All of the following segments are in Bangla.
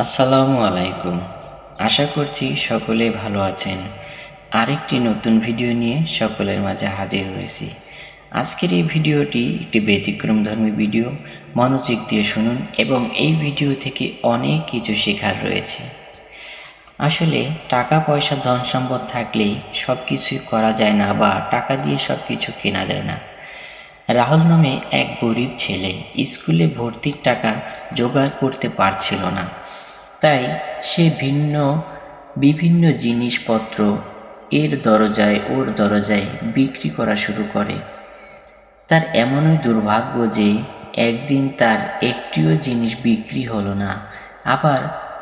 আসসালামু আলাইকুম। আশা করছি সকলে ভালো আছেন। আরেকটি নতুন ভিডিও নিয়ে সকলের মাঝে হাজির হয়েছি। আজকের এই ভিডিওটি একটি ব্যতিক্রমধর্মী ভিডিও। মনোযোগ দিয়ে শুনুন এবং এই ভিডিও থেকে অনেক কিছু শেখার রয়েছে। আসলে টাকা পয়সা ধন সম্পদ থাকলেই সব কিছুই করা যায় না বা টাকা দিয়ে সব কিছু কেনা যায় না। রাহুল নামে এক গরিব ছেলে স্কুলে ভর্তির টাকা জোগাড় করতে পারছিল না। তাই সে বিভিন্ন জিনিসপত্র এর দরজায় ওর দরজায় বিক্রি করা শুরু করে। তার এমনই দুর্ভাগ্য যে একদিন তার একটিও জিনিস বিক্রি হলো না। আবার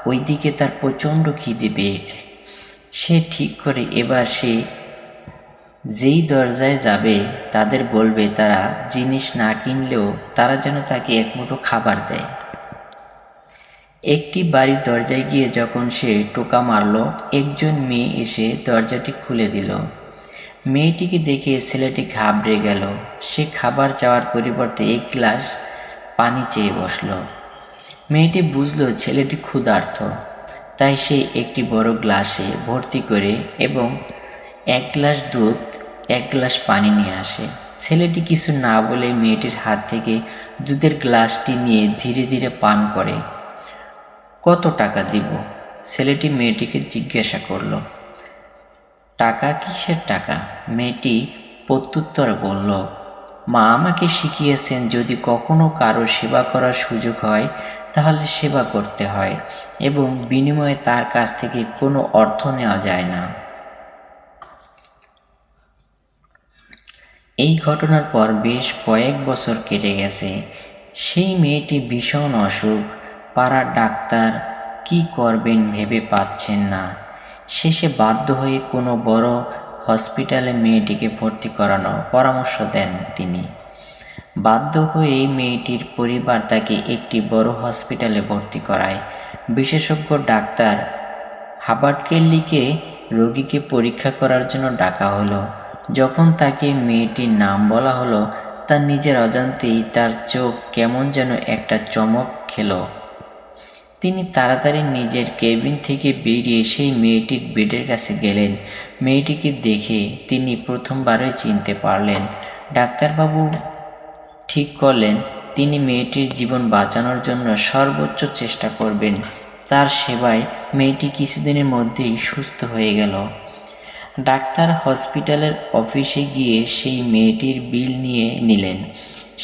ওইদিকে তার প্রচণ্ড খিদে পেয়েছে। সে ঠিক করে এবার সে যেই দরজায় যাবে তাদের বলবে তারা জিনিস না কিনলেও তারা যেন তাকে এক মুঠো খাবার দেয়। একটি বাড়ির দরজায় গিয়ে যখন সে টোকা মারল, একজন মেয়ে এসে দরজাটি খুলে দিল। মেয়েটিকে দেখে ছেলেটি ঘাবড়ে গেল। সে খাবার চাওয়ার পরিবর্তে এক গ্লাস পানি চেয়ে বসল। মেয়েটি বুঝল ছেলেটি ক্ষুধার্ত, তাই সে একটি বড় গ্লাসে ভর্তি করে এবং এক গ্লাস দুধ এক গ্লাস পানি নিয়ে আসে। ছেলেটি কিছু না বলে মেয়েটির হাত থেকে দুধের গ্লাসটি নিয়ে ধীরে ধীরে পান করে। কত টাকা দিব? ছেলেটি মেয়েটিকে জিজ্ঞাসা করল। টাকা? কিসের টাকা? মেয়েটি প্রত্যুত্তরে বলল, মা আমাকে শিখিয়েছেন যদি কখনো কারো সেবা করার সুযোগ হয় তাহলে সেবা করতে হয় এবং বিনিময়ে তার কাছ থেকে কোনো অর্থ নেওয়া যায় না। এই ঘটনার পর বেশ কয়েক বছর কেটে গেছে। সেই মেয়েটি ভীষণ অসুখ। পাড়ার ডাক্তার কি করবেন ভেবে পাচ্ছেন না। শেষে বাধ্য হয়ে কোনো বড় হসপিটালে মেয়েটিকে ভর্তি করানোর পরামর্শ দেন তিনি। বাধ্য হয়ে মেয়েটির পরিবার তাকে একটি বড় হসপিটালে ভর্তি করায়। বিশেষজ্ঞ ডাক্তার হাবার্ট কেল্লিকে রোগীকে পরীক্ষা করার জন্য ডাকা হলো। যখন তাকে মেয়েটির নাম বলা হলো, তার নিজের অজান্তেই তার চোখ কেমন যেন একটা চমক খেলো। তিনি তাড়াতাড়ি নিজের কেবিন থেকে বেরিয়ে সেই মেয়েটির বেডের কাছে গেলেন। মেয়েটিকে দেখে তিনি প্রথমবারই চিনতে পারলেন। ডাক্তারবাবু ঠিক করলেন তিনি মেয়েটির জীবন বাঁচানোর জন্য সর্বোচ্চ চেষ্টা করবেন। তার সেবায় মেয়েটি কিছুদিনের মধ্যেই সুস্থ হয়ে গেল। ডাক্তার হসপিটালের অফিসে গিয়ে সেই মেয়েটির বিল নিয়ে নিলেন।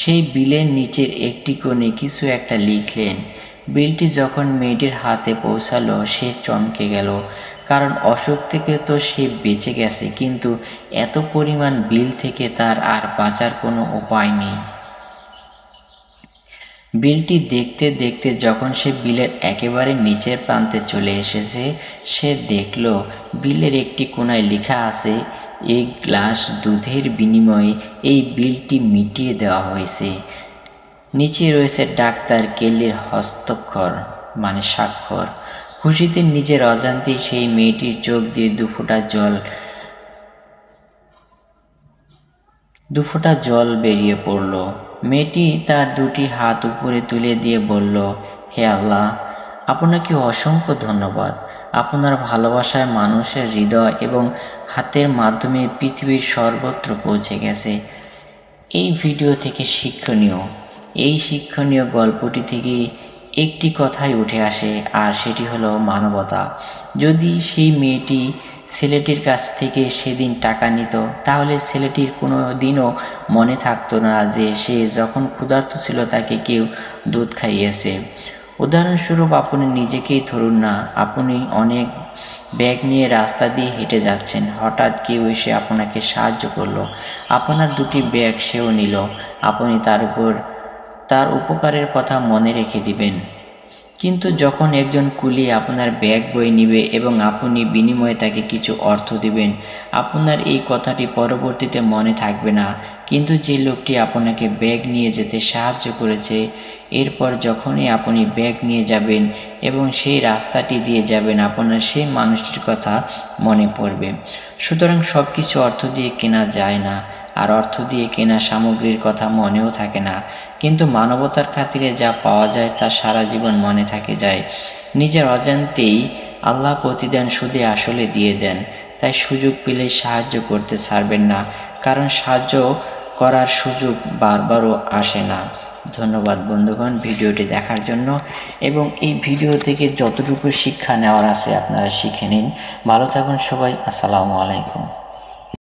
সেই বিলের নিচের একটি কোণে কিছু একটা লিখলেন। বিলটি যখন মেয়েটির হাতে পৌঁছালো সে চমকে গেল, কারণ অসুখ থেকে তো সে বেঁচে গেছে, কিন্তু এত পরিমাণ বিল থেকে তার আর বাঁচার কোনো উপায় নেই। বিলটি দেখতে দেখতে যখন সে বিলের একেবারে নিচের প্রান্তে চলে এসেছে, সে দেখল বিলের একটি কোণায় লেখা আছে, এক গ্লাস দুধের বিনিময়ে এই বিলটি মিটিয়ে দেওয়া হয়েছে। নিচে রয়েছে ডাক্তার কেল্লির হস্তাক্ষর, মানে স্বাক্ষর। খুশিতে নিজের অজান্তেই সেই মেয়েটির চোখ দিয়ে দুফোঁটা জল বেরিয়ে পড়ল। মেয়েটি তার দুটি হাত উপরে তুলে দিয়ে বলল, হে আল্লাহ, আপনাকে অসংখ্য ধন্যবাদ। আপনার ভালোবাসায় মানুষের হৃদয় এবং হাতের মাধ্যমে পৃথিবীর সর্বত্র পৌঁছে গেছে। এই ভিডিও থেকে এই শিক্ষণীয় গল্পটি থেকে একটি কথাই উঠে আসে, আর সেটি হলো মানবতা। যদি সেই মেয়েটি ছেলেটির কাছ থেকে সেদিন টাকা নিত, তাহলে ছেলেটির কোনো দিনও মনে থাকতো না যে সে যখন ক্ষুধার্ত ছিল তাকে কেউ দুধ খাইয়েছে। উদাহরণস্বরূপ আপনি নিজেকেই ধরুন না, আপনি অনেক ব্যাগ নিয়ে রাস্তা দিয়ে হেঁটে যাচ্ছেন, হঠাৎ কেউ এসে আপনাকে সাহায্য করলো। আপনার দুটি ব্যাগ সেও নিল। আপনি তার উপকারের কথা মনে রেখে দিবেন, কিন্তু যখন একজন কুলি আপনার ব্যাগ বয়ে নিবে এবং আপনি বিনিময়ে তাকে কিছু অর্থ দিবেন, আপনার এই কথাটি পরবর্তীতে মনে থাকবে না। কিন্তু যে লোকটি আপনাকে ব্যাগ নিয়ে যেতে সাহায্য করেছে, এরপর যখনই আপনি ব্যাগ নিয়ে যাবেন এবং সেই রাস্তাটি দিয়ে যাবেন, আপনার সেই মানুষটির কথা মনে পড়বে। সুতরাং সব কিছু অর্থ দিয়ে কেনা যায় না, আর অর্থ দিয়ে কেনা সামগ্রীর কথা মনেও থাকে না, কিন্তু মানবতার খাতিরে যা পাওয়া যায় তা সারা জীবন মনে থাকে যায়। নিজের অজান্তেই আল্লাহ প্রতিদান সুদে আসলে দিয়ে দেন। তাই সুযোগ পেলে সাহায্য করতে ছাড়বেন না, কারণ সাহায্য করার সুযোগ বারবারও আসে না। ধন্যবাদ বন্ধুগণ ভিডিওটি দেখার জন্য, এবং এই ভিডিও থেকে যতটুকু শিক্ষা নেওয়ার আছে আপনারা শিখে নিন। ভালো থাকুন সবাই। আসসালামু আলাইকুম।